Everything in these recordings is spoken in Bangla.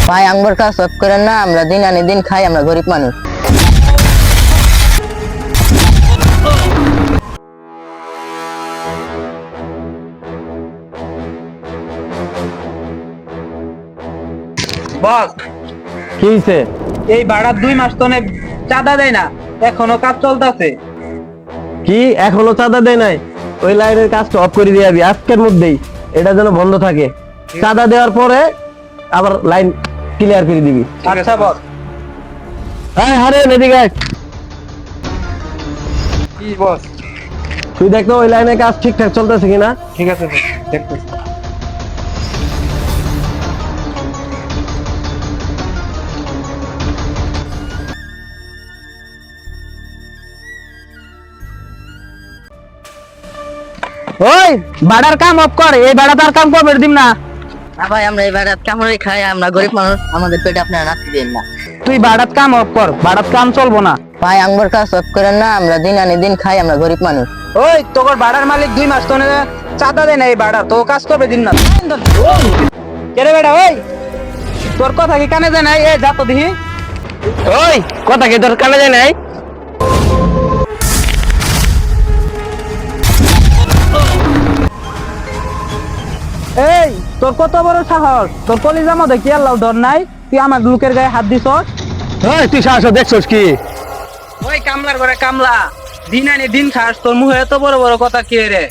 ভাই আঙ্গুর কাজ সব করেন না, আমরা দিন আনি দিন খাই, আমরা গরিব মানুষ। বস, কি হইছে? এই ভাড়া 2 মাস তো চাঁদা দেয় না, এখনো কাজ চলতেছে। কি এখনো চাঁদা দেয় নাই? ওই লাইনের কাজটা অফ করে দিয়ে যাবি আজকের মধ্যেই, এটা যেন বন্ধ থাকে। চাঁদা দেওয়ার পরে আবার লাইন ক্লিয়ার করে দিবি। আচ্ছা বস। হ্যাঁ আরে এদিকে আয়। কি বস? তুই দেখো ওই লাইনের কাজ ঠিকঠাক চলতেছে কিনা। ঠিক আছে বস, দেখতেছি। ওই ভাড়ার কাম অফ কর, এই ভাড়া তার কাম কবে দিম না। না ভাই, আমরা এই ভাড়াত কামড়ে খাই, আমরা গরিব মানুষ, আমাদের পেটে আপনারা নাতি দেন না। তুই ভাড়ার কাম অফ কর, ভাড়ার কাম চলবো না। ভাই আঙ্গুর কাজ সব করেন না, আমরা দিন আনি দিন খাই, আমরা গরিব মানুষ। ওই তোর ভাড়ার মালিক 2 মাস তো চাঁদা দেয় না, এই ভাড়া তো কাজ করবে দিন না। কেরে বেটা, ওই তোর কথা কি কানে যায় না? এই যা তো দেখি। ওই কথা কি তোর কানে যায় নাই? এই তোর কত বড় সাহস, তোর কলিজা মধ্যে কি আল্লাহ ধর নাই? তুই আমার লোকের গায়ে হাত দিছ। ওই তুই সাহস দেখছস কি? ওই কামলার ঘরে কামলা, দিন আনি দিন খাস, তোর মুখে এত বড় বড় কথা কি রে?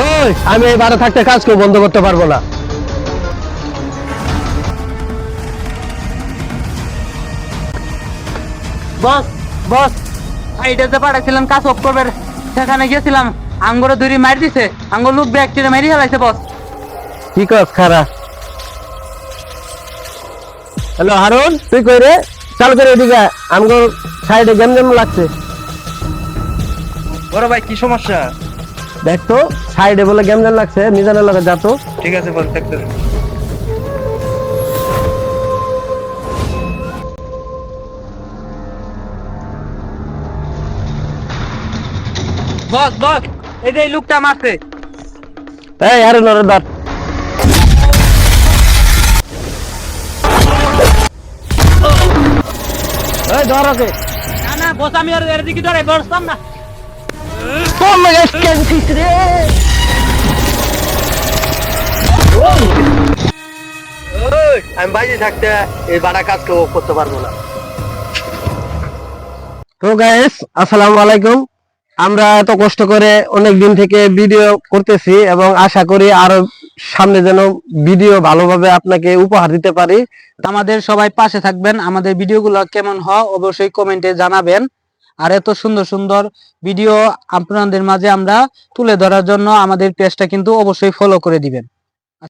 ওই আমি এই ভাড়া থাকতে কাজ কেউ বন্ধ করতে পারবো না। বস বস, আইডিয়াতে পাঠাইছিলাম কাজ অফ করবে, সেখানে গেছিলাম, আঙ্গুরে ধরি মারি দিছে, আঙ্গুর লোক ব্যাকটেরিয়া মারি ফেলাইছে বস। কি কস খারা? হ্যালো হারুন, তুই কই রে? চালু করে এদিকে আমগো সাইডে গেম গেম লাগছে। বড় ভাই কি সমস্যা? দেখ তো সাইডে বলে গেম গেম লাগছে, মিজানের লগে যা তো। ঠিক আছে বস, দেখতেছি। বস বস, এই যে এই লোকটা মারছে। এই হারুন ওরে ধর। এই ধর ওকে। না না বস, আমি আর এর দিকে ধরে বসতাম না। কোন মেয়ে স্ক্যানছিস রে? ওই আমি বাইরে থাকতে এই বাড়া কাজ কেউ করতে পারবো না। তো গাইস আসসালামু আলাইকুম। আমরা এত কষ্ট করে অনেক দিন থেকে ভিডিও করতেছি এবং আশা করি আরো সামনে যেন ভিডিও ভালোভাবে আপনাকে উপহার দিতে পারি। আমাদের সবাই পাশে থাকবেন, আমাদের ভিডিওগুলো কেমন হয় অবশ্যই কমেন্টে জানাবেন। আর এত সুন্দর সুন্দর ভিডিও আপনাদের মাঝে আমরা তুলে ধরার জন্য আমাদের পেজটা কিন্তু অবশ্যই ফলো করে দিবেন।